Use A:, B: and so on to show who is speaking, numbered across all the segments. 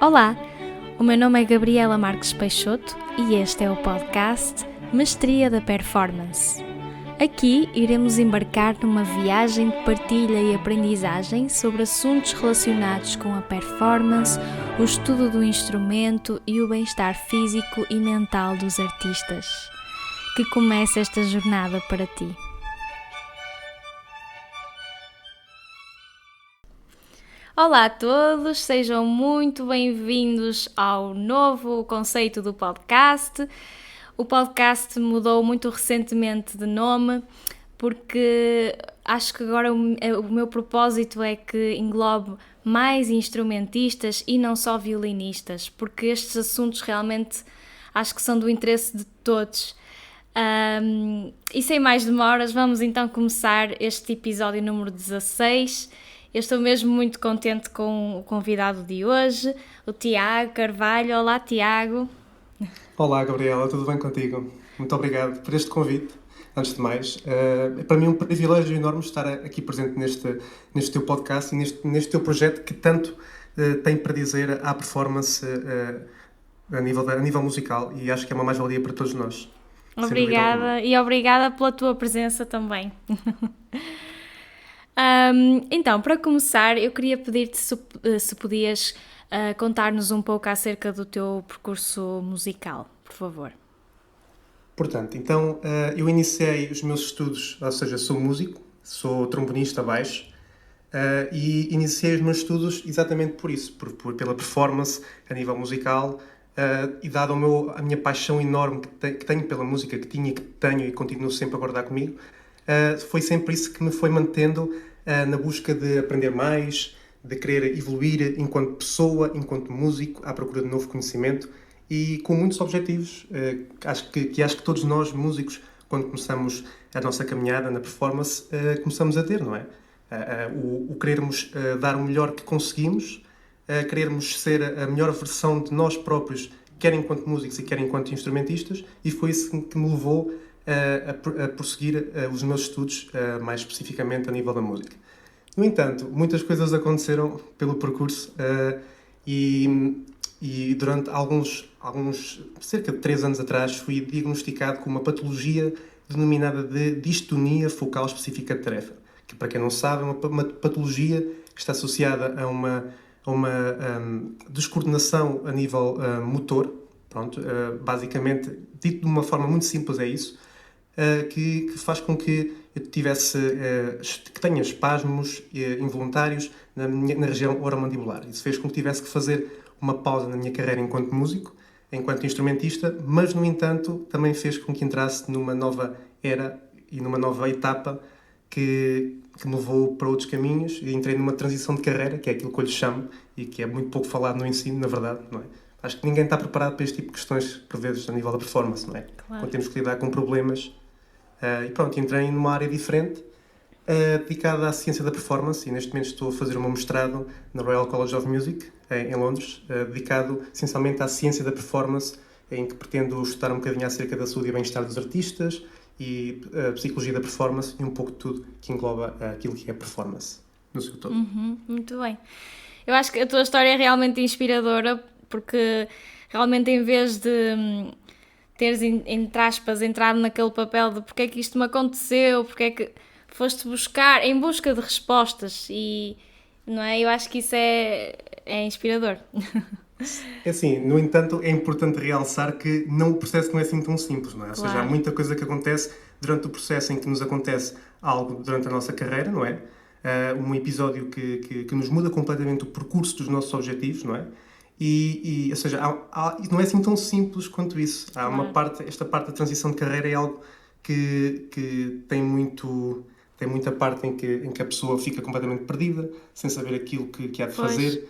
A: Olá, o meu nome é Gabriela Marques Peixoto e este é o podcast Mestria da Performance. Aqui iremos embarcar numa viagem de partilha e aprendizagem sobre assuntos relacionados com a performance, o estudo do instrumento e o bem-estar físico e mental dos artistas. Que comece esta jornada para ti. Olá a todos, sejam muito bem-vindos ao novo conceito do podcast. O podcast mudou muito recentemente de nome porque acho que agora o meu propósito é que englobe mais instrumentistas e não só violinistas, porque estes assuntos realmente acho que são do interesse de todos. E sem mais demoras, vamos então começar este episódio número 16. Eu estou mesmo muito contente com o convidado de hoje, o Tiago Carvalho. Olá, Tiago.
B: Olá, Gabriela, tudo bem contigo? Muito obrigado por este convite, antes de mais. É para mim um privilégio enorme estar aqui presente neste teu podcast e neste teu projeto que tanto tem para dizer à performance a nível musical, e acho que é uma mais-valia para todos nós.
A: Obrigada, e obrigada pela tua presença também. Então, para começar, eu queria pedir-te se podias contar-nos um pouco acerca do teu percurso musical, por favor.
B: Portanto, então, eu iniciei os meus estudos, ou seja, sou músico, sou trombonista baixo, e iniciei os meus estudos exatamente por isso, pela performance a nível musical, e dado a minha paixão enorme que tenho pela música, que tinha, que tenho e continuo sempre a guardar comigo, foi sempre isso que me foi mantendo na busca de aprender mais, de querer evoluir enquanto pessoa, enquanto músico, à procura de novo conhecimento e com muitos objetivos. Acho que todos nós, músicos, quando começamos a nossa caminhada na performance, começamos a ter, não é? O querermos dar o melhor que conseguimos, querermos ser a melhor versão de nós próprios, quer enquanto músicos e quer enquanto instrumentistas, e foi isso que me levou a prosseguir os meus estudos, mais especificamente a nível da música. No entanto, muitas coisas aconteceram pelo percurso e durante cerca de 3 anos atrás, fui diagnosticado com uma patologia denominada de distonia focal específica de tarefa, que, para quem não sabe, é uma patologia que está associada a uma descoordenação a nível motor. Pronto, basicamente, dito de uma forma muito simples, é isso, que faz com que eu que tenha espasmos involuntários na região oromandibular. Isso fez com que tivesse que fazer uma pausa na minha carreira enquanto músico, enquanto instrumentista, mas, no entanto, também fez com que entrasse numa nova era e numa nova etapa que me levou para outros caminhos, e entrei numa transição de carreira, que é aquilo que eu lhe chamo, e que é muito pouco falado no ensino, na verdade, não é? Acho que ninguém está preparado para este tipo de questões, por vezes, a nível da performance, não é?
A: Claro.
B: Quando temos que lidar com problemas. E pronto, entrei numa área diferente, dedicada à ciência da performance, e neste momento estou a fazer o meu mestrado na Royal College of Music, em Londres, dedicado essencialmente à ciência da performance, em que pretendo estudar um bocadinho acerca da saúde e bem-estar dos artistas, e a psicologia da performance, e um pouco de tudo que engloba aquilo que é performance no seu todo.
A: Muito bem. Eu acho que a tua história é realmente inspiradora, porque realmente, em vez de teres, entre aspas, entrado naquele papel de porque é que isto me aconteceu, porque é que foste em busca de respostas, e não é? Eu acho que isso é inspirador.
B: É assim, no entanto, é importante realçar que o processo não é assim tão simples, não é?
A: Claro.
B: Ou seja, há muita coisa que acontece durante o processo em que nos acontece algo durante a nossa carreira, não é? Um episódio que nos muda completamente o percurso dos nossos objetivos, não é? Ou seja, não é assim tão simples quanto isso. Há uma parte, esta parte da transição de carreira é algo que tem muita parte em que a pessoa fica completamente perdida, sem saber aquilo que há de fazer.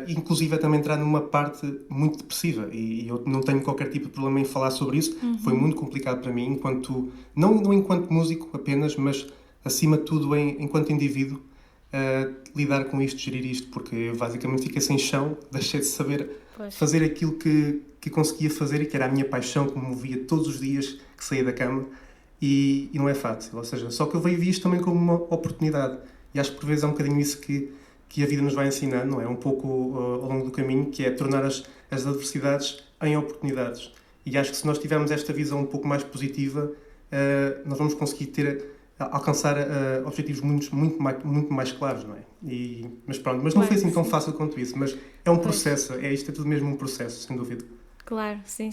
B: Inclusive é também entrar numa parte muito depressiva, e eu não tenho qualquer tipo de problema em falar sobre isso. Foi muito complicado para mim, não enquanto músico apenas, mas acima de tudo enquanto indivíduo, lidar com isto, gerir isto, porque basicamente fiquei sem chão, deixei de saber fazer aquilo que conseguia fazer e que era a minha paixão, que me movia todos os dias que saía da cama, e não é fácil. Ou seja, só que eu vejo isto também como uma oportunidade, e acho que por vezes é um bocadinho isso que que a vida nos vai ensinando, não é? Um pouco ao longo do caminho, que é tornar as adversidades em oportunidades. E acho que se nós tivermos esta visão um pouco mais positiva, nós vamos conseguir alcançar objetivos muito mais claros, não é? Mas pronto, mas não foi assim tão fácil quanto isso, mas é um processo, isto é tudo mesmo um processo, sem dúvida.
A: Claro, sim.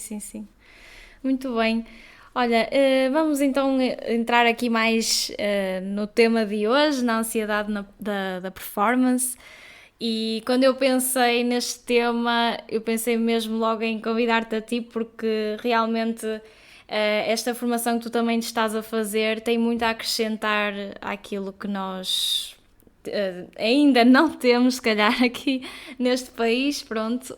A: Muito bem. Olha, vamos então entrar aqui mais no tema de hoje, na ansiedade da performance. E quando eu pensei neste tema, eu pensei mesmo logo em convidar-te a ti, porque realmente esta formação que tu também estás a fazer tem muito a acrescentar àquilo que nós ainda não temos, se calhar, aqui neste país, pronto.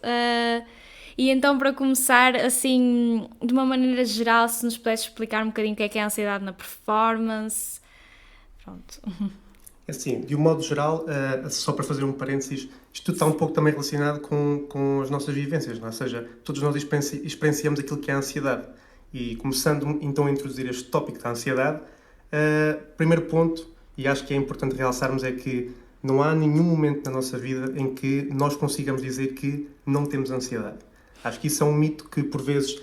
A: E então, para começar, assim, de uma maneira geral, se nos pudesse explicar um bocadinho o que é a ansiedade na performance. Pronto.
B: Assim, de um modo geral, só para fazer um parênteses, isto tudo está um pouco também relacionado com as nossas vivências, não é? Ou seja, todos nós experienciamos aquilo que é a ansiedade. E começando então a introduzir este tópico da ansiedade, primeiro ponto, e acho que é importante realçarmos, é que não há nenhum momento na nossa vida em que nós consigamos dizer que não temos ansiedade. Acho que isso é um mito que, por vezes,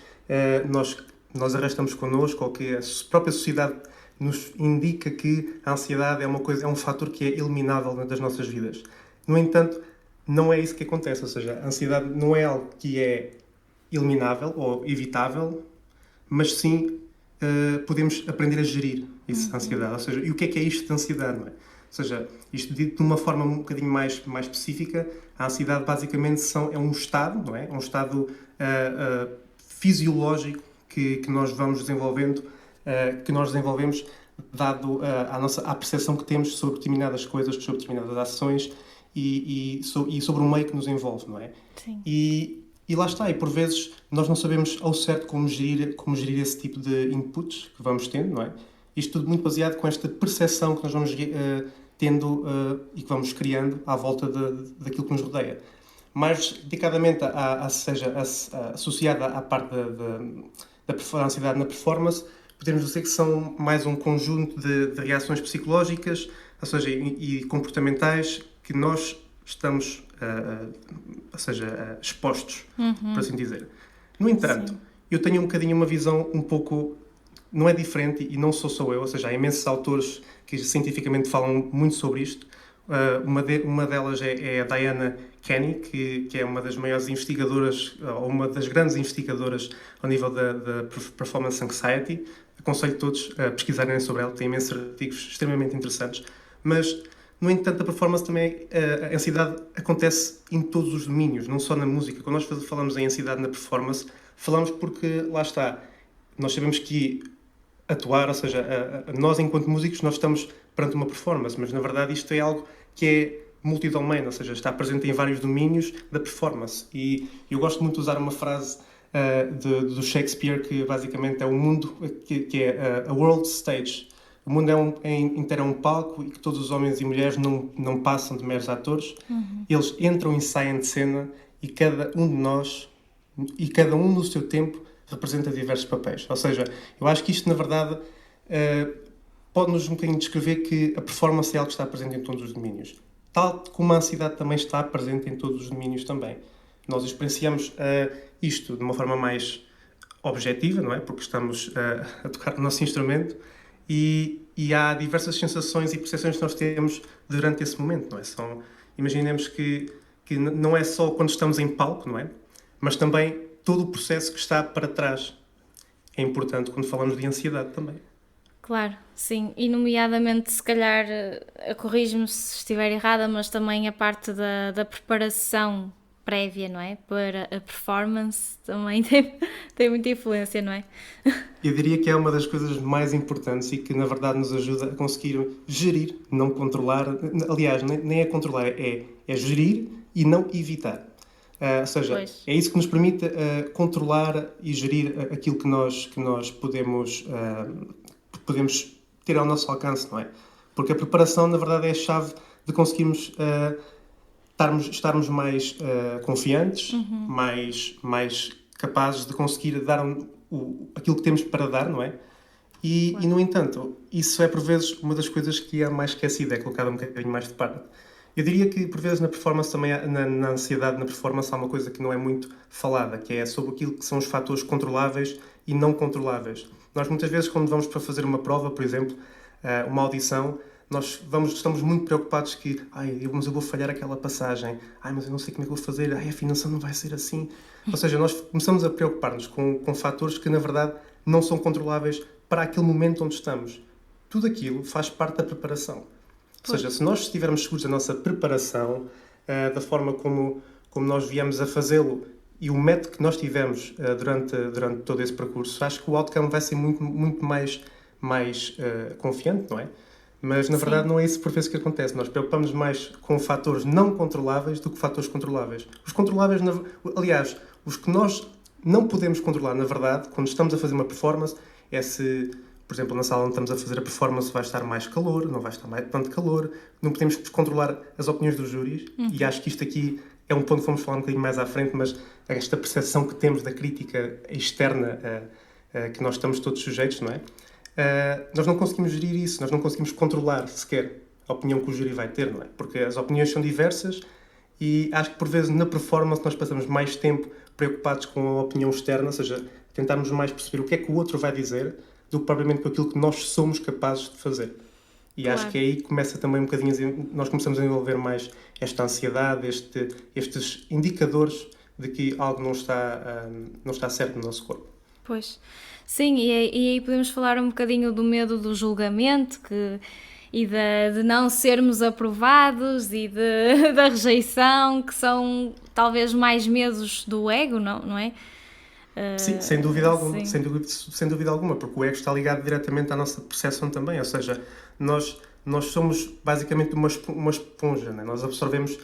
B: nós arrastamos connosco, ou que a própria sociedade nos indica que a ansiedade é um fator que é eliminável das nossas vidas. No entanto, não é isso que acontece. Ou seja, a ansiedade não é algo que é eliminável ou evitável, mas sim podemos aprender a gerir essa ansiedade. Ou seja, e o que é isto de ansiedade? Não é? Ou seja, isto dito de uma forma um bocadinho mais específica, a ansiedade basicamente é um estado, não é? Um estado fisiológico que nós vamos desenvolvendo, que nós desenvolvemos dado à percepção que temos sobre determinadas coisas, sobre determinadas ações e sobre o meio que nos envolve, não é?
A: Sim.
B: E lá está, e por vezes nós não sabemos ao certo como gerir esse tipo de inputs que vamos tendo, não é? Isto tudo muito baseado com esta percepção que nós vamos tendo e que vamos criando à volta daquilo que nos rodeia. Mais dedicadamente, associada à parte da ansiedade na performance, podemos dizer que são mais um conjunto de reações psicológicas, ou seja, e comportamentais que nós estamos expostos, por assim dizer. No entanto, eu tenho um bocadinho uma visão um pouco, não é diferente e não sou eu, ou seja, há imensos autores que cientificamente falam muito sobre isto. Uma delas é a Diana Kenny, que é uma das maiores investigadoras, ou uma das grandes investigadoras ao nível da Performance Anxiety. Aconselho todos a pesquisarem sobre ela, tem imensos artigos extremamente interessantes. Mas, no entanto, a performance também, a ansiedade acontece em todos os domínios, não só na música. Quando nós falamos em ansiedade na performance, falamos porque, lá está, nós sabemos que atuar, ou seja, nós enquanto músicos, nós estamos perante uma performance, mas na verdade isto é algo que é multidomain, ou seja, está presente em vários domínios da performance. E eu gosto muito de usar uma frase do Shakespeare, que basicamente é o mundo, que é a world stage. O mundo inteiro é um palco e que todos os homens e mulheres não passam de meros atores. Eles entram e saem de cena e cada um de nós, e cada um no seu tempo, representa diversos papéis. Ou seja, eu acho que isto, na verdade, pode-nos um bocadinho descrever que a performance é algo que está presente em todos os domínios. Tal como a ansiedade também está presente em todos os domínios também. Nós experienciamos isto de uma forma mais objetiva, não é? Porque estamos a tocar o nosso instrumento e há diversas sensações e percepções que nós temos durante esse momento, não é? Imaginemos que não é só quando estamos em palco, não é? Mas também todo o processo que está para trás. É importante quando falamos de ansiedade também.
A: Claro, sim. E nomeadamente, se calhar, corrige-me se estiver errada, mas também a parte da preparação prévia, não é? Para a performance também tem muita influência, não é?
B: Eu diria que é uma das coisas mais importantes e que, na verdade, nos ajuda a conseguir gerir, não controlar. Aliás, nem é controlar, é gerir e não evitar. Ou seja, pois. É isso que nos permite controlar e gerir aquilo que nós podemos ter ao nosso alcance, não é? Porque a preparação, na verdade, é a chave de conseguirmos estarmos mais confiantes, mais capazes de conseguir dar aquilo que temos para dar, não é? E, no entanto, isso é por vezes uma das coisas que é mais esquecida, é colocada um bocadinho mais de parte. Eu diria que, por vezes, na performance também, na ansiedade, na performance, há uma coisa que não é muito falada, que é sobre aquilo que são os fatores controláveis e não controláveis. Nós, muitas vezes, quando vamos para fazer uma prova, por exemplo, uma audição, estamos muito preocupados que, mas eu vou falhar aquela passagem, mas eu não sei como é que vou fazer, a afinação não vai ser assim. Ou seja, nós começamos a preocupar-nos com fatores que, na verdade, não são controláveis para aquele momento onde estamos. Tudo aquilo faz parte da preparação. Ou seja, se nós estivermos seguros da nossa preparação, da forma como nós viemos a fazê-lo e o método que nós tivemos durante todo esse percurso, acho que o outcome vai ser muito, muito mais confiante, não é? Mas, na verdade, não é isso por vezes que acontece. Nós preocupamos mais com fatores não controláveis do que fatores controláveis. Os controláveis, aliás, os que nós não podemos controlar, na verdade, quando estamos a fazer uma performance, é se, por exemplo, na sala onde estamos a fazer a performance vai estar mais calor, não vai estar mais tanto calor, não podemos controlar as opiniões dos júris, e acho que isto aqui é um ponto que vamos falar um bocadinho mais à frente, mas esta percepção que temos da crítica externa que nós estamos todos sujeitos, não é? Nós não conseguimos gerir isso, nós não conseguimos controlar sequer a opinião que o júri vai ter, não é? Porque as opiniões são diversas e acho que por vezes na performance nós passamos mais tempo preocupados com a opinião externa, ou seja, tentarmos mais perceber o que é que o outro vai dizer do que propriamente com aquilo que nós somos capazes de fazer. E
A: claro.
B: Acho que aí começa também um bocadinho, nós começamos a desenvolver mais esta ansiedade, estes indicadores de que algo não está certo no nosso corpo.
A: Pois, sim, e aí podemos falar um bocadinho do medo do julgamento e de não sermos aprovados e da rejeição, que são talvez mais medos do ego, não é?
B: Sim, sem dúvida alguma,
A: sim.
B: sem dúvida alguma, porque o ego está ligado diretamente à nossa percepção também, ou seja, nós somos basicamente uma esponja, né? Nós absorvemos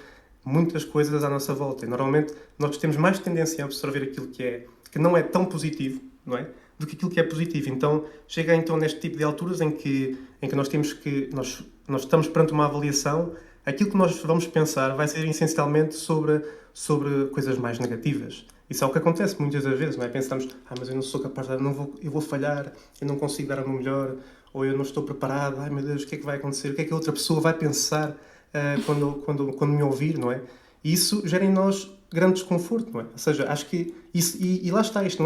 B: muitas coisas à nossa volta e normalmente nós temos mais tendência a absorver aquilo que não é tão positivo, não é? Do que aquilo que é positivo. Então, chega então neste tipo de alturas em que nós temos que, nós estamos perante uma avaliação, aquilo que nós vamos pensar vai ser essencialmente sobre coisas mais negativas. Isso é o que acontece muitas das vezes, não é? Pensamos, mas eu não sou capaz de eu vou falhar, eu não consigo dar o meu melhor, ou eu não estou preparado, meu Deus, o que é que vai acontecer? O que é que a outra pessoa vai pensar quando me ouvir, não é? E isso gera em nós grande desconforto, não é? Ou seja, acho que isso, e lá está, isto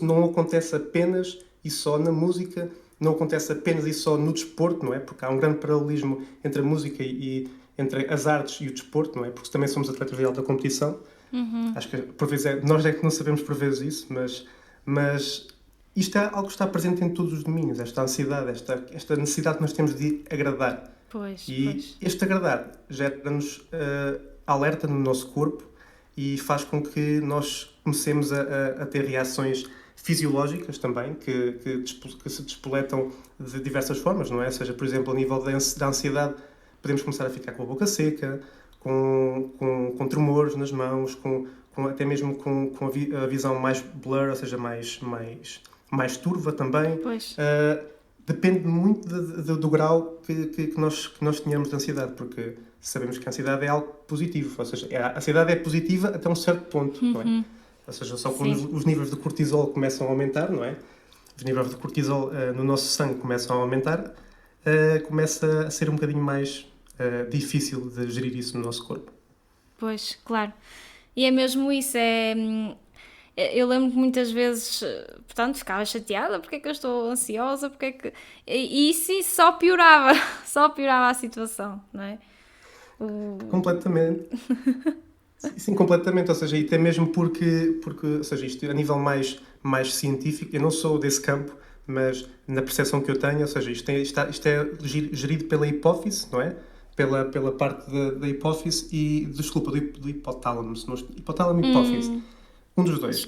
B: não acontece apenas e só na música, não acontece apenas e só no desporto, não é? Porque há um grande paralelismo entre a música e entre as artes e o desporto, não é? Porque também somos atletas de alta competição. Acho que por vezes nós é que não sabemos por vezes isso, mas isto é algo que está presente em todos os domínios, esta ansiedade, esta necessidade que nós temos de agradar.
A: Pois.
B: Este agradar gera-nos alerta no nosso corpo e faz com que nós comecemos a ter reações fisiológicas também, que se despoletam de diversas formas, não é? Ou seja, por exemplo, a nível da ansiedade, podemos começar a ficar com a boca seca, com tremores nas mãos, até mesmo com a visão mais blur, ou seja, mais turva também.
A: Pois.
B: Depende muito do grau que nós tenhamos de ansiedade, porque sabemos que a ansiedade é algo positivo, ou seja, a ansiedade é positiva até um certo ponto, não é? Ou seja, só quando os níveis de cortisol começam a aumentar, não é? Os níveis de cortisol no nosso sangue começam a aumentar, começa a ser um bocadinho mais difícil de gerir isso no nosso corpo.
A: Pois, claro. E é mesmo isso, eu lembro que muitas vezes, portanto, ficava chateada, porque é que eu estou ansiosa, e isso só piorava a situação, não é?
B: Completamente. Sim, completamente, ou seja, e até mesmo porque ou seja, isto a nível mais científico, eu não sou desse campo, mas na percepção que eu tenho, ou seja, isto é gerido pela hipófise, não é? Pela parte da hipófise e, desculpa, do hipotálamo, hipotálamo e hipófise. Um dos dois,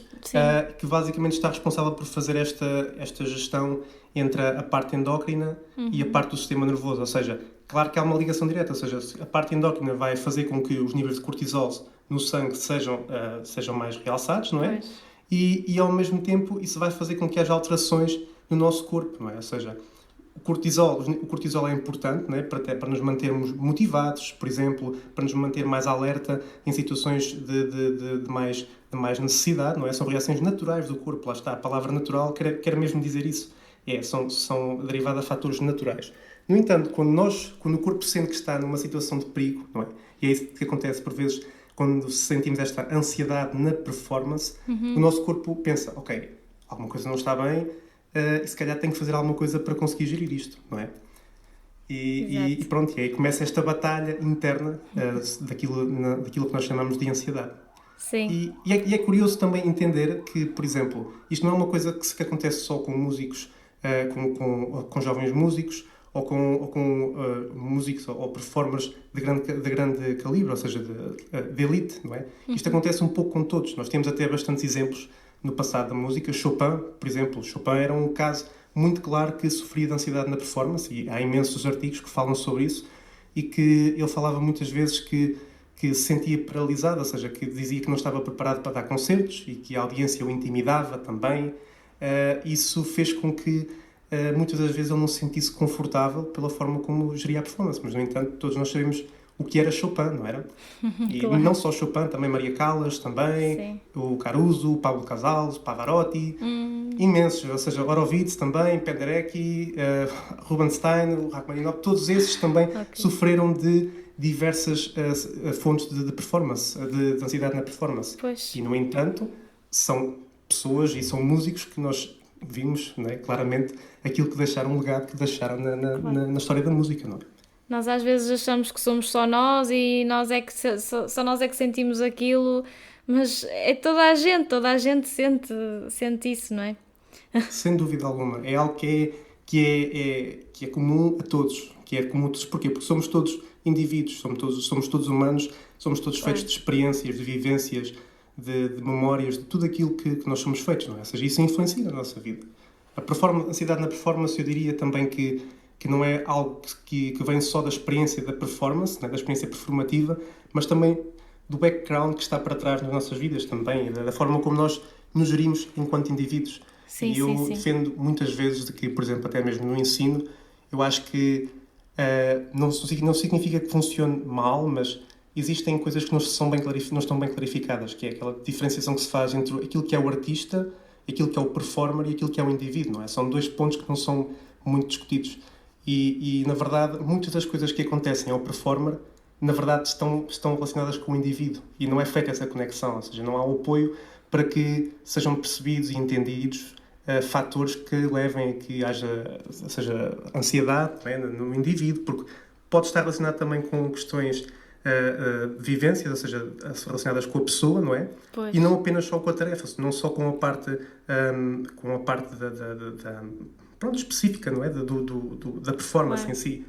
B: que basicamente está responsável por fazer esta gestão entre a parte endócrina e a parte do sistema nervoso. Ou seja, claro que há uma ligação direta, ou seja, a parte endócrina vai fazer com que os níveis de cortisol no sangue sejam mais realçados, não é? E ao mesmo tempo isso vai fazer com que haja alterações no nosso corpo, não é? Ou seja, o cortisol é importante, não é? para nos mantermos motivados, por exemplo, para nos manter mais alerta em situações de mais necessidade, não é? São reações naturais do corpo, lá está, a palavra natural quer mesmo dizer isso, são derivadas de fatores naturais. No entanto, quando o corpo sente que está numa situação de perigo, não é? E é isso que acontece por vezes quando sentimos esta ansiedade na performance. O nosso corpo pensa, ok, alguma coisa não está bem, e se calhar tenho que fazer alguma coisa para conseguir gerir isto, não é? E pronto, e aí começa esta batalha interna daquilo que nós chamamos de ansiedade.
A: Sim.
B: E é curioso também entender que, por exemplo, isto não é uma coisa que acontece só com músicos, com jovens músicos, ou com músicos ou performers de grande calibre, ou seja, de elite, não é? Isto acontece um pouco com todos. Nós temos até bastantes exemplos no passado da música. Chopin, por exemplo. Chopin era um caso muito claro que sofria de ansiedade na performance, e há imensos artigos que falam sobre isso, e que ele falava muitas vezes que se sentia paralisado, ou seja, que dizia que não estava preparado para dar concertos e que a audiência o intimidava também. Isso fez com que muitas das vezes ele não se sentisse confortável pela forma como geria a performance, mas no entanto todos nós sabemos o que era Chopin, não era? E
A: Claro.
B: não só Chopin, também Maria Callas, também,
A: Sim.
B: o Caruso, o Pablo Casals, Pavarotti, imensos, ou seja, Horowitz também, Penderecki, Rubinstein, o Rachmaninoff, todos esses também sofreram de diversas fontes de performance, de ansiedade na performance.
A: Pois.
B: E no entanto, são pessoas e são músicos que nós vimos, não é, claramente aquilo que deixaram, um legado que deixaram na história da música, não é?
A: Nós às vezes achamos que somos só nós e nós é que só nós é que sentimos aquilo, mas é toda a gente sente isso, não é?
B: Sem dúvida alguma. É algo que é comum a todos. Que é comum a todos. Porquê? Porque somos todos indivíduos, somos todos humanos, somos todos feitos de experiências, de vivências, de memórias, de tudo aquilo que nós somos feitos, não é? Ou seja, isso influencia na nossa vida. A ansiedade na performance, eu diria também que não é algo que vem só da experiência da performance, né, da experiência performativa, mas também do background que está para trás nas nossas vidas também, da forma como nós nos gerimos enquanto indivíduos.
A: Sim,
B: e eu
A: sim.
B: defendo muitas vezes de que, por exemplo, até mesmo no ensino, eu acho que não significa que funcione mal, mas existem coisas que não estão bem clarificadas, que é aquela diferenciação que se faz entre aquilo que é o artista, aquilo que é o performer e aquilo que é o indivíduo, não é? São dois pontos que não são muito discutidos. E, na verdade, muitas das coisas que acontecem ao performer, na verdade, estão relacionadas com o indivíduo. E não é feita essa conexão, ou seja, não há o apoio para que sejam percebidos e entendidos fatores que levem a que haja, ou seja, ansiedade, não é, no indivíduo, porque pode estar relacionado também com questões de vivências, ou seja, relacionadas com a pessoa, não é?
A: Pois.
B: E não apenas só com a tarefa, não só com a parte pronto, específica, não é? Da performance,
A: Claro.
B: em si.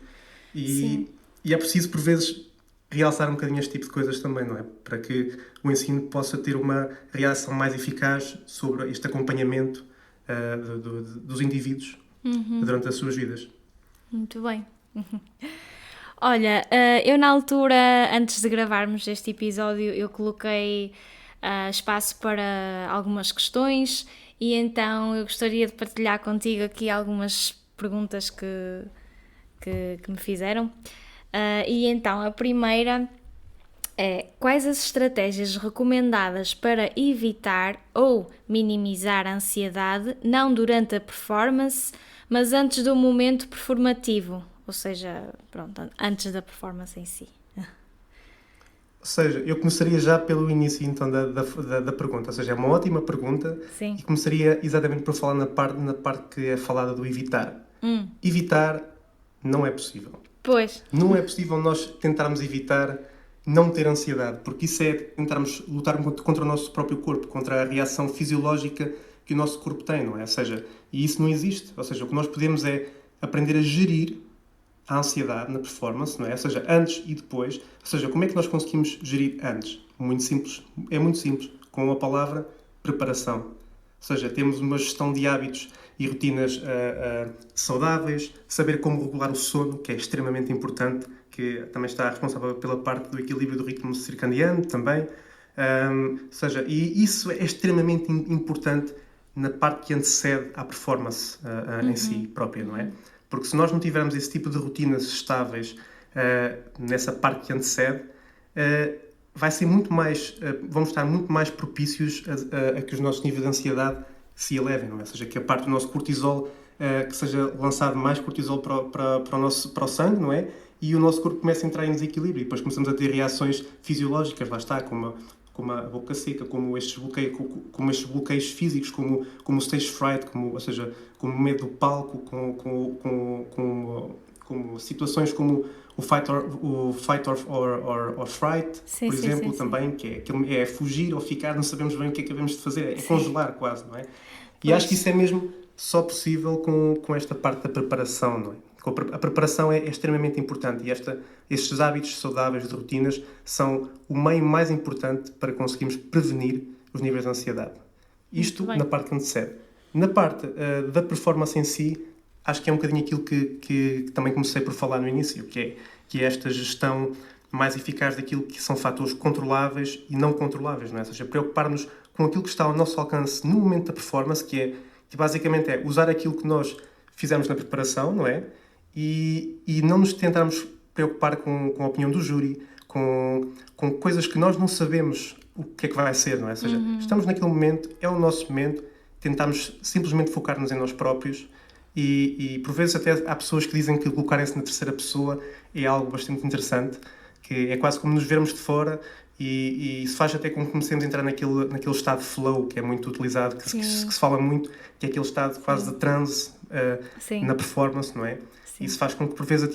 A: Sim.
B: E é preciso, por vezes, realçar um bocadinho este tipo de coisas também, não é? Para que o ensino possa ter uma reação mais eficaz sobre este acompanhamento dos indivíduos durante as suas vidas.
A: Muito bem. Olha, eu na altura, antes de gravarmos este episódio, eu coloquei espaço para algumas questões e então eu gostaria de partilhar contigo aqui algumas perguntas que me fizeram. E então a primeira é: quais as estratégias recomendadas para evitar ou minimizar a ansiedade, não durante a performance, mas antes do momento performativo? Ou seja, pronto, antes da performance em si.
B: Ou seja, eu começaria já pelo início então da pergunta. Ou seja, é uma ótima pergunta.
A: Sim.
B: E começaria exatamente por falar na parte que é falada do evitar. Evitar não é possível.
A: Pois.
B: Não é possível nós tentarmos evitar não ter ansiedade, porque isso é tentarmos lutar contra o nosso próprio corpo, contra a reação fisiológica que o nosso corpo tem, não é? Ou seja, e isso não existe. Ou seja, o que nós podemos é aprender a gerir a ansiedade na performance, não é? Ou seja, antes e depois. Ou seja, como é que nós conseguimos gerir antes? Muito simples. É muito simples. Com a palavra preparação. Ou seja, temos uma gestão de hábitos e rotinas saudáveis, saber como regular o sono, que é extremamente importante, que também está responsável pela parte do equilíbrio do ritmo circadiano também. Ou seja, e isso é extremamente importante na parte que antecede à performance em si própria, não é? Porque se nós não tivermos esse tipo de rotinas estáveis nessa parte que antecede, vai ser muito mais, vamos estar muito mais propícios a que os nossos níveis de ansiedade se elevem, não é? Ou seja, que a parte do nosso cortisol, que seja lançado mais cortisol para o sangue, não é? e o nosso corpo começa a entrar em desequilíbrio e depois começamos a ter reações fisiológicas, lá está, como a boca seca, como estes bloqueios físicos, como o stage fright, ou seja, como o medo do palco, como situações como o fight or fright,
A: Sim,
B: por
A: sim,
B: exemplo,
A: sim,
B: também, que é fugir ou ficar, não sabemos bem o que é que devemos de fazer, é
A: sim.
B: congelar quase, não é? E
A: Pois.
B: acho que isso é mesmo só possível com esta parte da preparação, não é? A preparação é extremamente importante e estes hábitos saudáveis de rotinas são o meio mais importante para conseguirmos prevenir os níveis de ansiedade. Isto na parte que antecede. Na parte da performance em si, acho que é um bocadinho aquilo que também comecei por falar no início, que é esta gestão mais eficaz daquilo que são fatores controláveis e não controláveis, não é? Ou seja, preocupar-nos com aquilo que está ao nosso alcance no momento da performance, que basicamente é usar aquilo que nós fizemos na preparação, não é? E não nos tentarmos preocupar com a opinião do júri, com coisas que nós não sabemos o que é que vai ser, não é? Ou seja, estamos naquele momento, é o nosso momento, tentamos simplesmente focar-nos em nós próprios e por vezes até há pessoas que dizem que colocarem-se na terceira pessoa é algo bastante interessante, que é quase como nos vermos de fora e isso faz até com que comecemos a entrar naquele estado de flow que é muito utilizado, que se fala muito, que é aquele estado quase de transe na performance, não é? Sim. Isso faz com que por vezes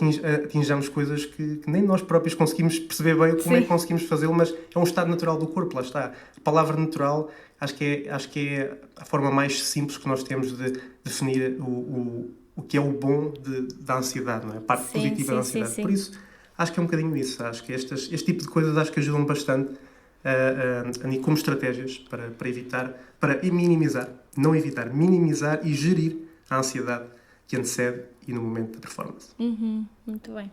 B: atinjamos coisas que nem nós próprios conseguimos perceber bem como é que conseguimos fazê-lo, mas é um estado natural do corpo, lá está. A palavra natural acho que é a forma mais simples que nós temos de definir o que é o bom da ansiedade, não é? A parte positiva da ansiedade. Por isso, acho que é um bocadinho isso. Acho que este tipo de coisas acho que ajudam bastante como estratégias para evitar, para minimizar, não evitar, minimizar e gerir a ansiedade que antecede e no momento da performance.
A: Muito bem.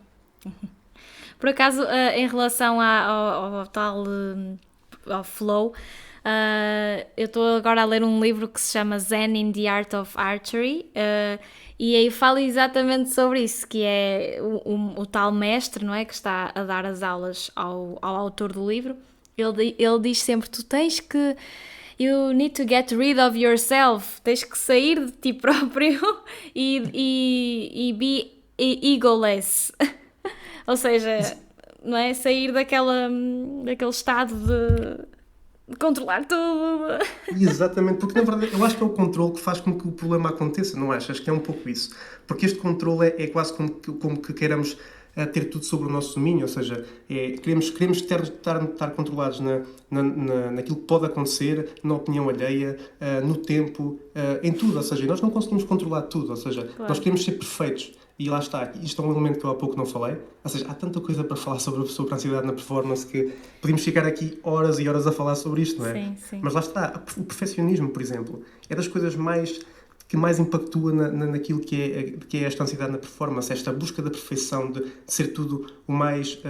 A: Por acaso, em relação ao tal ao flow, eu estou agora a ler um livro que se chama Zen in the Art of Archery e aí fala exatamente sobre isso, que é o tal mestre, não é, que está a dar as aulas ao autor do livro. Ele diz sempre, you need to get rid of yourself, tens que sair de ti próprio e be egoless. Ou seja, não é? Sair daquele estado de controlar tudo.
B: Exatamente, porque na verdade eu acho que é o controle que faz com que o problema aconteça, não achas? Acho que é um pouco isso. Porque este controle é quase como que queiramos ter tudo sobre o nosso domínio, ou seja, queremos estar controlados naquilo que pode acontecer, na opinião alheia, no tempo, em tudo, ou seja, nós não conseguimos controlar tudo, ou seja, nós queremos ser perfeitos. E lá está, isto é um elemento que eu há pouco não falei, ou seja, há tanta coisa para falar sobre a ansiedade na performance que podíamos ficar aqui horas e horas a falar sobre isto, não é?
A: Sim.
B: Mas lá está, o perfeccionismo, por exemplo, é das coisas que mais impactua naquilo que é esta ansiedade na performance, esta busca da perfeição, de ser tudo o mais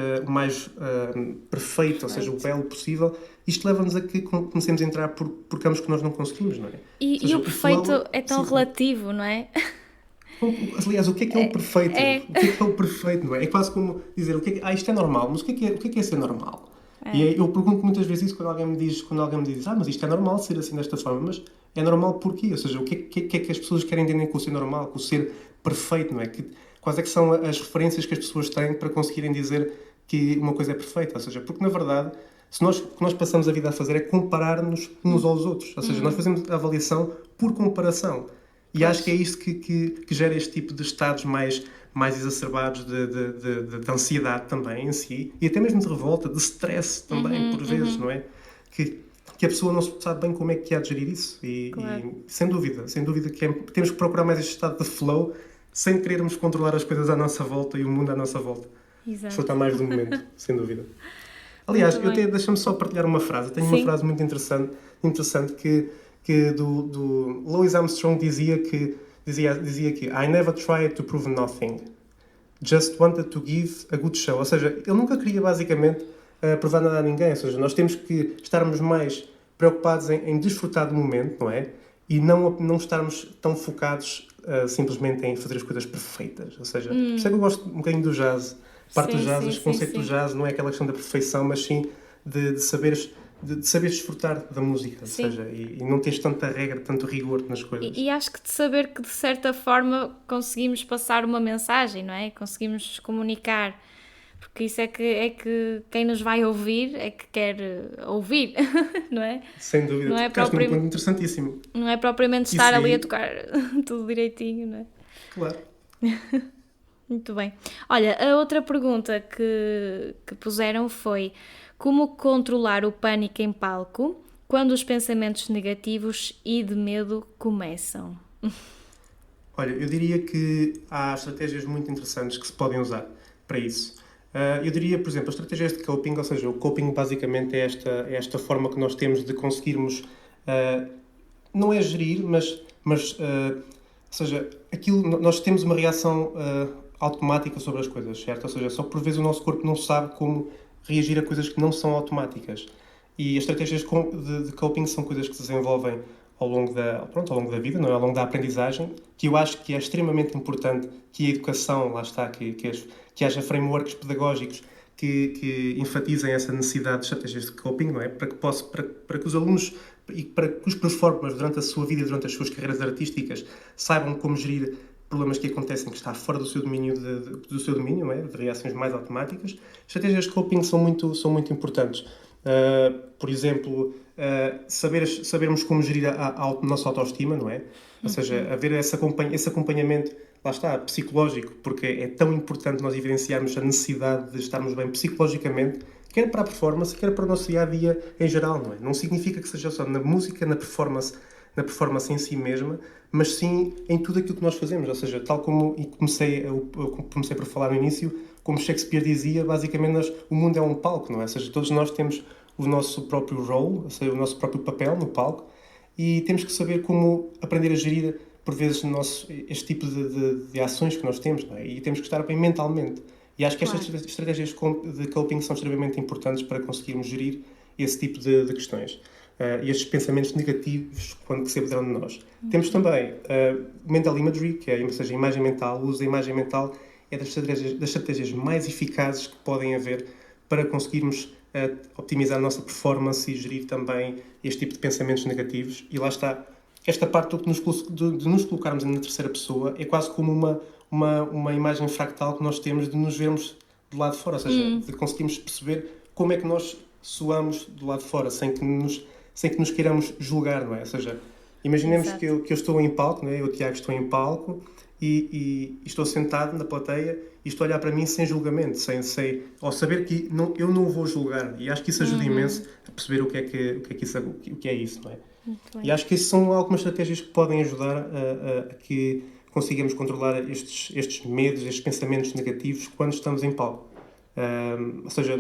B: perfeito, ou seja, o belo possível. Isto leva-nos a que comecemos a entrar por campos que nós não conseguimos, não é?
A: E o perfeito é tão relativo, não é?
B: Aliás, o que é o perfeito? O que é o perfeito, não é? É quase como dizer, isto é normal, mas o que é ser normal? E eu pergunto muitas vezes isso quando alguém me diz, mas isto é normal ser assim desta forma, mas é normal porquê? Ou seja, o que é que as pessoas querem entender com o ser normal, com o ser perfeito, não é? Quais é que são as referências que as pessoas têm para conseguirem dizer que uma coisa é perfeita? Ou seja, porque na verdade, o que nós passamos a vida a fazer é comparar-nos uns aos outros. Ou seja, nós fazemos a avaliação por comparação. E acho que é isso que gera este tipo de estados mais exacerbados de ansiedade também em si, e até mesmo de revolta, de stress também, por vezes, não é? Que a pessoa não sabe bem como é que há de gerir isso. E sem dúvida que temos que procurar mais este estado de flow, sem querermos controlar as coisas à nossa volta e o mundo à nossa volta.
A: Exato.
B: Desfrutar mais do momento, sem dúvida. Aliás, deixa-me só partilhar uma frase. Tenho uma frase muito interessante que do Louis Armstrong dizia que I never tried to prove nothing, just wanted to give a good show. Ou seja, ele nunca queria basicamente provar nada a ninguém. Ou seja, nós temos que estarmos mais preocupados em desfrutar do momento, não é? E não estarmos tão focados simplesmente em fazer as coisas perfeitas. Ou seja, por isso é que eu gosto um bocadinho do jazz. Parte do jazz, o conceito do jazz não é aquela questão da perfeição, mas sim de saberes de saber desfrutar da música, ou
A: Sim.
B: seja, e não tens tanta regra, tanto rigor nas coisas.
A: E acho que de saber que de certa forma conseguimos passar uma mensagem, não é? Conseguimos comunicar, porque isso é que quem nos vai ouvir é que quer ouvir, não é?
B: Sem dúvida,
A: Não é,
B: tocaste num ponto interessantíssimo.
A: não é propriamente
B: Isso
A: estar ali a
B: aí,
A: tocar tudo direitinho, não é?
B: claro.
A: Muito bem. Olha, a outra pergunta que puseram foi: como controlar o pânico em palco quando os pensamentos negativos e de medo começam?
B: Olha, eu diria que há estratégias muito interessantes que se podem usar para isso. Eu diria, por exemplo, as estratégias de coping, ou seja, o coping basicamente é esta forma que nós temos de conseguirmos, não é gerir, ou seja, nós temos uma reação automática sobre as coisas, certo? Ou seja, só que por vezes o nosso corpo não sabe como reagir a coisas que não são automáticas. E as estratégias de coping são coisas que se desenvolvem ao longo da vida, não é? Ao longo da aprendizagem, que eu acho que é extremamente importante que a educação, lá está, que haja frameworks pedagógicos que enfatizem essa necessidade de estratégias de coping, não é? Para que os alunos e para que os performers durante a sua vida, durante as suas carreiras artísticas, saibam como gerir problemas que acontecem que está fora do seu domínio, do seu domínio, não é? De reações mais automáticas. Estratégias de coping são muito importantes. Por exemplo, sabermos como gerir a nossa autoestima, não é? Ou seja, haver esse acompanhamento, lá está, psicológico, porque é tão importante nós evidenciarmos a necessidade de estarmos bem psicologicamente, quer para a performance, quer para o nosso dia-a-dia em geral, não é? Não significa que seja só na música, na performance em si mesma, mas sim em tudo aquilo que nós fazemos. Ou seja, tal como eu comecei por falar no início, como Shakespeare dizia, basicamente o mundo é um palco, não é? Ou seja, todos nós temos o nosso próprio role, ou seja, o nosso próprio papel no palco, e temos que saber como aprender a gerir, por vezes, este tipo de ações que nós temos, não é? E temos que estar bem mentalmente. E acho que estas estratégias de coping são extremamente importantes para conseguirmos gerir esse tipo de questões. E estes pensamentos negativos quando se apoderam de nós. Temos também mental imagery, que é, ou seja, a imagem mental. O uso da imagem mental é das estratégias mais eficazes que podem haver para conseguirmos optimizar a nossa performance e gerir também este tipo de pensamentos negativos. E lá está, esta parte de nos colocarmos na terceira pessoa é quase como uma imagem fractal que nós temos de nos vermos do lado de fora, ou seja, de conseguirmos perceber como é que nós soamos do lado de fora, sem que nos queiramos julgar, não é? Ou seja, imaginemos que eu estou em palco, não é? Eu, Tiago, estou em palco e estou sentado na plateia e estou a olhar para mim sem julgamento, ao saber que eu não vou julgar. E acho que isso ajuda imenso a perceber o que é isso, não é? E acho que isso são algumas estratégias que podem ajudar a que consigamos controlar estes medos, estes pensamentos negativos quando estamos em palco. Ou seja,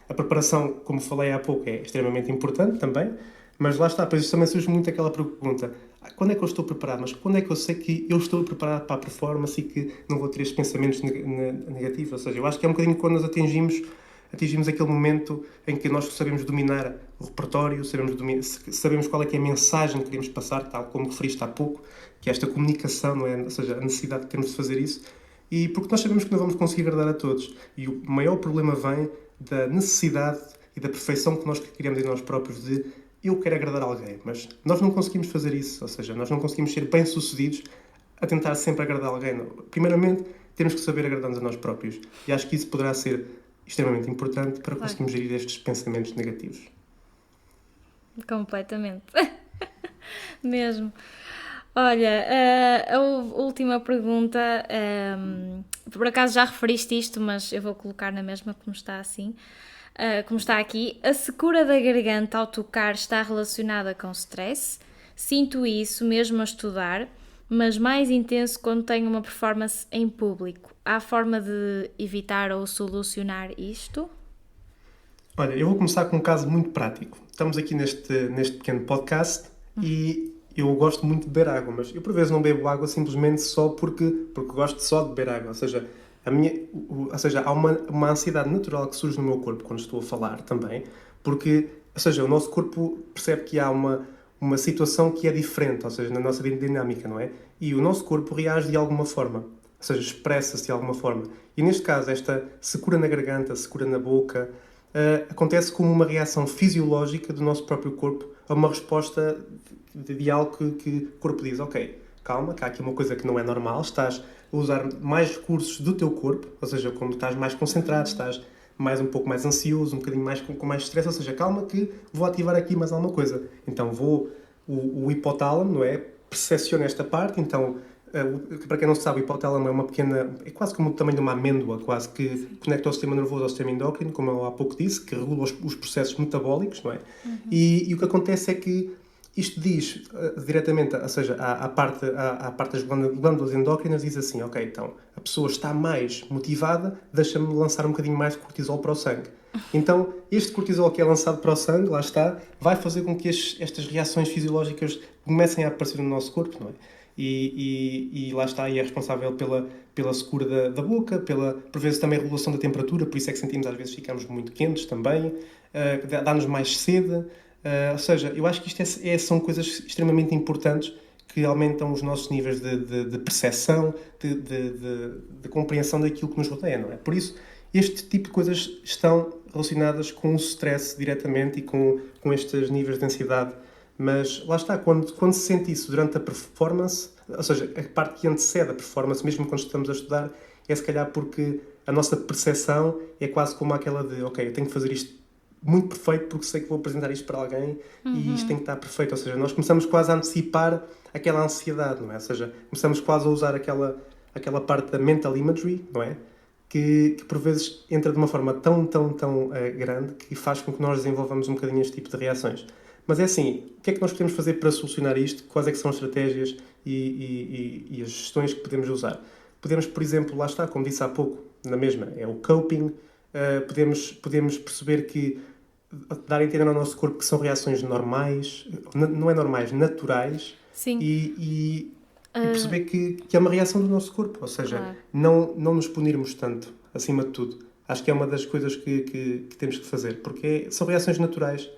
B: a preparação, como falei há pouco, é extremamente importante também, mas lá está, pois também surge muito aquela pergunta: quando é que eu estou preparado? Mas quando é que eu sei que eu estou preparado para a performance e que não vou ter estes pensamentos negativos? Ou seja, eu acho que é um bocadinho quando nós atingimos aquele momento em que nós sabemos dominar o repertório, sabemos qual é que é a mensagem que queremos passar, tal como referiste há pouco, que é esta comunicação, não é? Ou seja, a necessidade que temos de fazer isso, e porque nós sabemos que não vamos conseguir agradar a todos. E o maior problema vem da necessidade e da perfeição que nós queremos em nós próprios de eu quero agradar alguém, mas nós não conseguimos fazer isso, ou seja, nós não conseguimos ser bem-sucedidos a tentar sempre agradar alguém. Não. Primeiramente, temos que saber agradar-nos a nós próprios. E acho que isso poderá ser extremamente importante para conseguirmos gerir estes pensamentos negativos.
A: Completamente. Mesmo. Olha, a última pergunta, por acaso já referiste isto, mas eu vou colocar na mesma como está assim. Como está aqui, a secura da garganta ao tocar está relacionada com stress. Sinto isso mesmo a estudar, mas mais intenso quando tenho uma performance em público. Há forma de evitar ou solucionar isto?
B: Olha, eu vou começar com um caso muito prático. Estamos aqui neste pequeno podcast e eu gosto muito de beber água, mas eu por vezes não bebo água simplesmente só porque gosto só de beber água. Ou seja, há uma ansiedade natural que surge no meu corpo quando estou a falar também, porque, ou seja, o nosso corpo percebe que há uma situação que é diferente, ou seja, na nossa dinâmica, não é? E o nosso corpo reage de alguma forma, ou seja, expressa-se de alguma forma. E neste caso, esta secura na garganta, secura na boca, acontece como uma reação fisiológica do nosso próprio corpo a uma resposta de algo que o corpo diz, ok, calma, que há aqui uma coisa que não é normal, estás a usar mais recursos do teu corpo, ou seja, como estás mais concentrado, estás um pouco mais ansioso, um bocadinho mais com mais stress, ou seja, calma que vou ativar aqui mais alguma coisa. Então o hipotálamo, não é? Percepciona esta parte, então, para quem não sabe, o hipotálamo é uma pequena, é quase como o tamanho de uma amêndoa, quase que conecta o sistema nervoso ao sistema endócrino, como eu há pouco disse, que regula os processos metabólicos, não é? E o que acontece é que isto diz diretamente, ou seja, à parte das glândulas endócrinas, diz assim, ok, então a pessoa está mais motivada, deixa-me lançar um bocadinho mais de cortisol para o sangue. Então, este cortisol que é lançado para o sangue, lá está, vai fazer com que estas reações fisiológicas comecem a aparecer no nosso corpo, não é? E lá está, e é responsável pela secura da boca, por vezes também a regulação da temperatura, por isso é que sentimos às vezes ficamos muito quentes também, dá-nos mais sede. Ou seja, eu acho que isto são coisas extremamente importantes que aumentam os nossos níveis de percepção, de compreensão daquilo que nos rodeia, não é? Por isso, este tipo de coisas estão relacionadas com o stress diretamente e com estes níveis de ansiedade. Mas lá está, quando se sente isso durante a performance, ou seja, a parte que antecede a performance, mesmo quando estamos a estudar, é se calhar porque a nossa percepção é quase como aquela de, ok, eu tenho que fazer isto muito perfeito porque sei que vou apresentar isto para alguém e isto tem que estar perfeito. Ou seja, nós começamos quase a antecipar aquela ansiedade, não é? Ou seja, começamos quase a usar aquela parte da mental imagery, não é? Que por vezes entra de uma forma tão grande que faz com que nós desenvolvamos um bocadinho este tipo de reações. Mas é assim, o que é que nós podemos fazer para solucionar isto? Quais é que são as estratégias e as gestões que podemos usar? Podemos, por exemplo, lá está, como disse há pouco, na mesma, é o coping. Podemos perceber que dar a entender ao nosso corpo que são reações normais, não é normais, naturais.
A: Sim.
B: E perceber que é uma reação do nosso corpo, ou seja,
A: Claro.
B: não nos punirmos tanto, acima de tudo. Acho que é uma das coisas que temos que fazer, porque são reações naturais.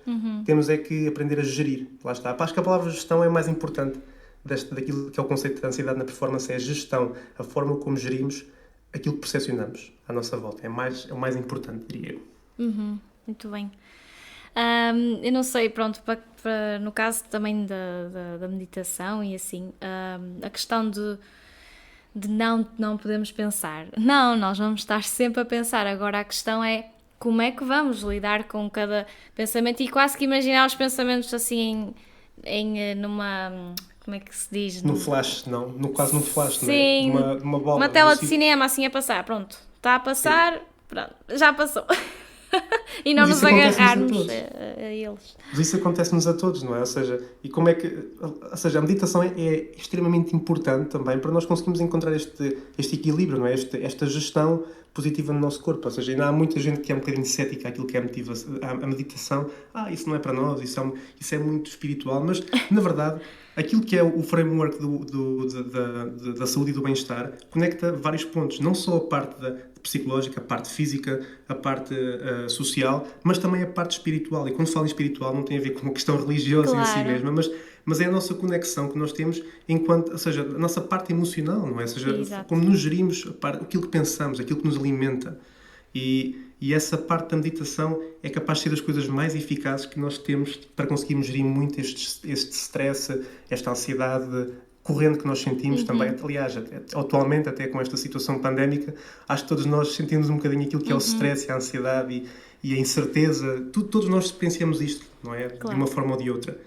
B: Temos é que aprender a gerir. Lá está. Acho que a palavra gestão é mais importante daquilo que é o conceito de ansiedade na performance, é a gestão, a forma como gerimos aquilo que percepcionamos à nossa volta. É o mais importante, diria eu.
A: Muito bem. Eu não sei, pronto, no caso também da meditação e assim, a questão de não podemos pensar. Não, nós vamos estar sempre a pensar. Agora a questão é como é que vamos lidar com cada pensamento e quase que imaginar os pensamentos assim numa... Como é que se diz?
B: No flash, não. Quase num flash,
A: Sim,
B: não é? Uma bola.
A: uma tela de cinema assim a passar. Pronto, está a passar, pronto, já passou. E não nos agarrarmos a eles.
B: Mas isso acontece-nos a todos, não é? Ou seja, a meditação é extremamente importante também para nós conseguirmos encontrar este equilíbrio, não é? Esta gestão positiva no nosso corpo. Ou seja, ainda há muita gente que é um bocadinho cética àquilo que é a meditação. Isso não é para nós, isso é muito espiritual. Mas, na verdade, aquilo que é o framework da saúde e do bem-estar conecta vários pontos. Não só a parte psicológica, a parte física, a parte social, mas também a parte espiritual. E quando falo em espiritual não tem a ver com a questão religiosa em si mesma, mas é a nossa conexão que nós temos ou seja, a nossa parte emocional, não é? Ou seja,
A: Exato.
B: como nos gerimos, aquilo que pensamos, aquilo que nos alimenta. E essa parte da meditação é capaz de ser das coisas mais eficazes que nós temos para conseguirmos gerir muito este stress, esta ansiedade corrente que nós sentimos também. Aliás, atualmente, até com esta situação pandémica, acho que todos nós sentimos um bocadinho aquilo que é o stress e a ansiedade e a incerteza. Todos nós experienciamos isto, não é?
A: Claro.
B: De uma forma ou de outra.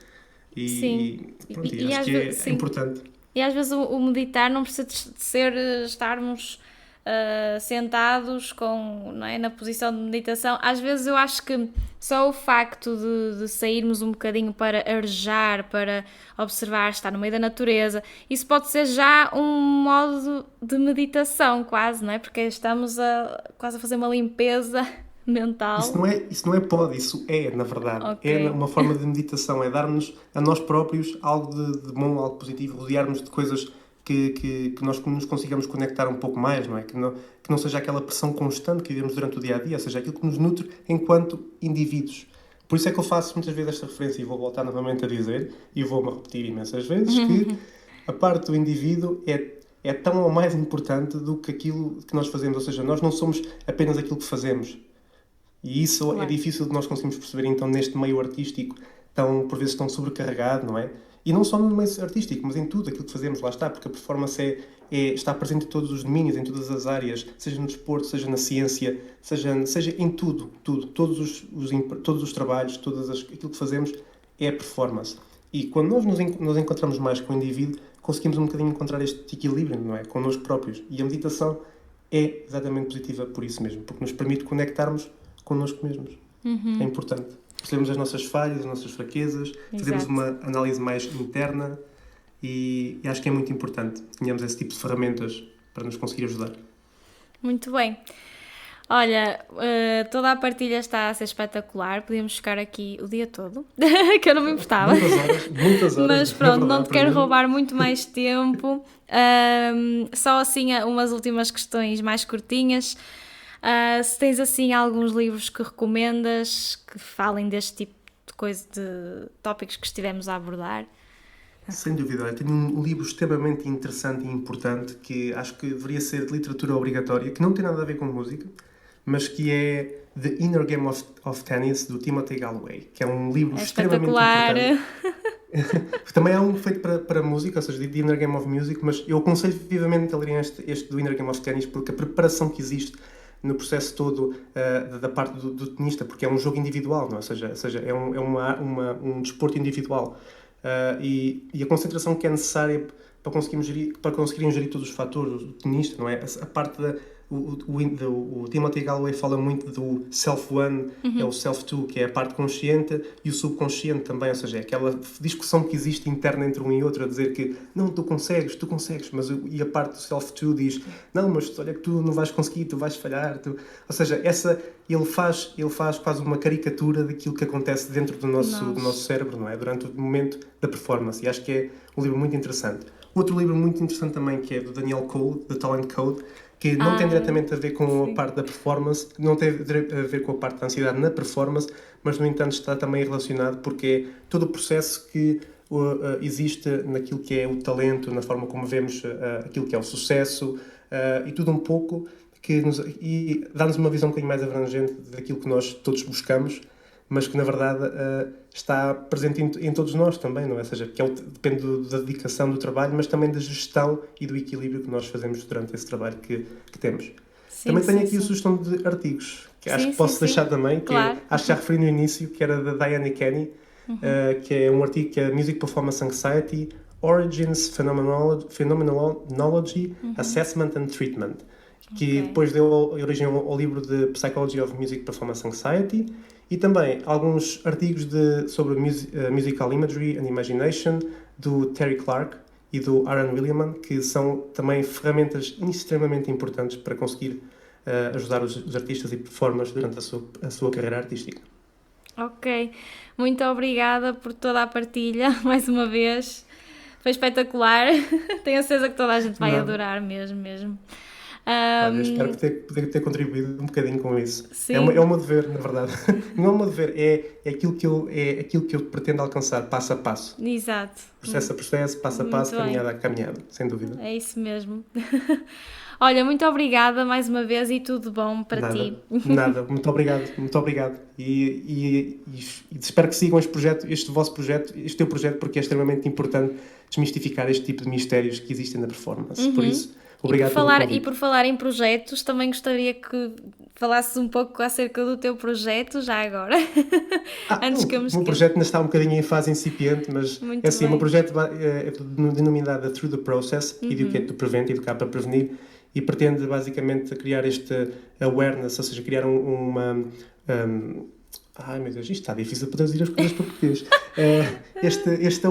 A: Sim.
B: Acho que é importante.
A: E às vezes o meditar não precisa de ser estarmos sentados não é, na posição de meditação. Às vezes eu acho que só o facto de sairmos um bocadinho para arejar, para observar, estar no meio da natureza, isso pode ser já um modo de meditação quase, não é? Porque estamos quase a fazer uma limpeza mental.
B: Isso não é pode, isso é, na verdade.
A: Okay.
B: É uma forma de meditação, é dar-nos a nós próprios algo de bom, algo positivo, rodear-nos de coisas que nós nos consigamos conectar um pouco mais, não é? Que não seja aquela pressão constante que vivemos durante o dia-a-dia, seja aquilo que nos nutre enquanto indivíduos. Por isso é que eu faço muitas vezes esta referência e vou voltar novamente a dizer, e vou-me repetir imensas vezes, que a parte do indivíduo é tão ou mais importante do que aquilo que nós fazemos. Ou seja, nós não somos apenas aquilo que fazemos. E isso é
A: Claro.
B: difícil de nós conseguirmos perceber, então, neste meio artístico, por vezes tão sobrecarregado, não é? E não só no meio artístico, mas em tudo aquilo que fazemos, lá está, porque a performance está presente em todos os domínios, em todas as áreas, seja no desporto, seja na ciência, seja em tudo, todos os trabalhos, aquilo que fazemos é a performance. E quando nós nos encontramos mais com o indivíduo, conseguimos um bocadinho encontrar este equilíbrio, não é? Connosco próprios. E a meditação é exatamente positiva por isso mesmo, porque nos permite conectarmos connosco mesmos. É importante. Percebemos as nossas falhas, as nossas fraquezas, fazemos uma análise mais interna e acho que é muito importante que tenhamos esse tipo de ferramentas para nos conseguir ajudar.
A: Muito bem. Olha, toda a partilha está a ser espetacular. Podíamos ficar aqui o dia todo, que eu não me importava.
B: Muitas horas.
A: Mas pronto, não te quero roubar muito mais tempo. Só assim umas últimas questões mais curtinhas. Se tens assim alguns livros que recomendas que falem deste tipo de coisa, de tópicos que estivemos a abordar?
B: Sem dúvida. Eu tenho um livro extremamente interessante e importante que acho que deveria ser de literatura obrigatória, que não tem nada a ver com música, mas que é The Inner Game of Tennis, do Timothy Gallwey, que é um livro extremamente importante. Também há um feito para música, ou seja, The Inner Game of Music, mas eu aconselho vivamente a lerem este do Inner Game of Tennis, porque a preparação que existe no processo todo da parte do tenista, porque é um jogo individual, não é? Ou seja, é um desporto individual. E a concentração que é necessária para conseguirem gerir todos os fatores, o tenista, não é? A parte o Timothy Gallwey fala muito do self-one, é o self-two, que é a parte consciente, e o subconsciente também, ou seja, é aquela discussão que existe interna entre um e outro, a dizer que não, tu consegues, e a parte do self-two diz, não, mas olha que tu não vais conseguir, tu vais falhar, ou seja, ele faz quase uma caricatura daquilo que acontece dentro do nosso cérebro, não é? Durante o momento da performance, e acho que é um livro muito interessante. Outro livro muito interessante também, que é do Daniel Cole, The Talent Code, que não tem diretamente a ver com a parte da performance, não tem a ver com a parte da ansiedade na performance, mas, no entanto, está também relacionado porque é todo o processo que existe naquilo que é o talento, na forma como vemos aquilo que é o sucesso, e tudo um pouco, e dá-nos uma visão um bocadinho mais abrangente daquilo que nós todos buscamos, mas que, na verdade, está presente em todos nós também, não é? Ou seja, que depende da dedicação do trabalho, mas também da gestão e do equilíbrio que nós fazemos durante esse trabalho que temos. Também tenho aqui a sugestão de artigos, que acho que posso deixar também, que
A: claro.
B: Acho que já referi no início, que era da Diane Kenny, que é um artigo que é Music Performance Anxiety, Origins, Phenomenology, Assessment and Treatment, que depois deu origem ao livro de Psychology of Music Performance Anxiety, e também alguns artigos sobre Musical Imagery and Imagination, do Terry Clark e do Aaron Williamson, que são também ferramentas extremamente importantes para conseguir ajudar os artistas e performers durante a sua carreira artística.
A: Ok, muito obrigada por toda a partilha, mais uma vez. Foi espetacular. Tenho a certeza que toda a gente vai adorar mesmo.
B: Olha, espero poder ter contribuído um bocadinho com isso.
A: Sim.
B: É o meu dever, na verdade. Não é o meu dever, é aquilo que eu pretendo alcançar, passo a passo.
A: Exato.
B: Processo a processo, passo a passo, caminhada a caminhada, sem dúvida.
A: É isso mesmo. Olha, muito obrigada mais uma vez e tudo bom para ti.
B: Nada, muito obrigado. E espero que sigam este vosso projeto, este teu projeto, porque é extremamente importante desmistificar este tipo de mistérios que existem na performance. Por isso, obrigado pelo convite.
A: E por falar em projetos, também gostaria que falasses um pouco acerca do teu projeto, já agora. Antes que eu me esqueça.
B: O meu projeto ainda está um bocadinho em fase incipiente, mas
A: muito
B: é assim,
A: bem.
B: o meu projeto é denominado Through the Process, Educate to Prevent, educar para prevenir, e pretende basicamente criar este awareness, ou seja, criar ai meu Deus, isto está difícil para traduzir as coisas para português. Este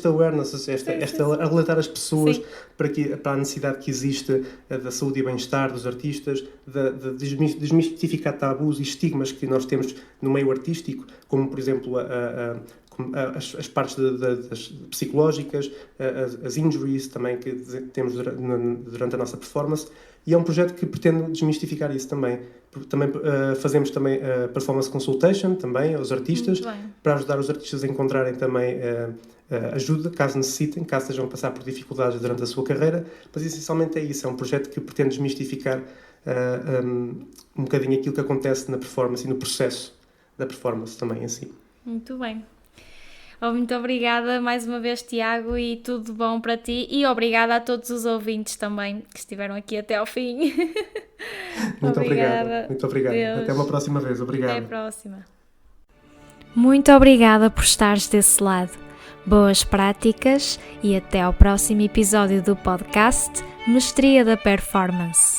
B: awareness, ou seja, a relatar as pessoas para a necessidade que existe da saúde e bem-estar dos artistas, de desmistificar tabus e estigmas que nós temos no meio artístico, como por exemplo as partes das psicológicas, as injuries também que temos durante a nossa performance, e é um projeto que pretende desmistificar isso também. Fazemos também performance consultation também aos artistas, para ajudar os artistas a encontrarem também ajuda, caso necessitem, caso estejam a passar por dificuldades durante a sua carreira, mas essencialmente é isso, é um projeto que pretende desmistificar um bocadinho aquilo que acontece na performance e no processo da performance também em si.
A: Muito bem. Muito obrigada mais uma vez, Tiago, e tudo de bom para ti, e obrigada a todos os ouvintes também que estiveram aqui até ao fim.
B: Muito obrigado. Muito obrigado.
A: Deus.
B: Até uma próxima vez. Obrigado.
A: Até a próxima. Muito obrigada por estares desse lado. Boas práticas e até ao próximo episódio do podcast Mestria da Performance.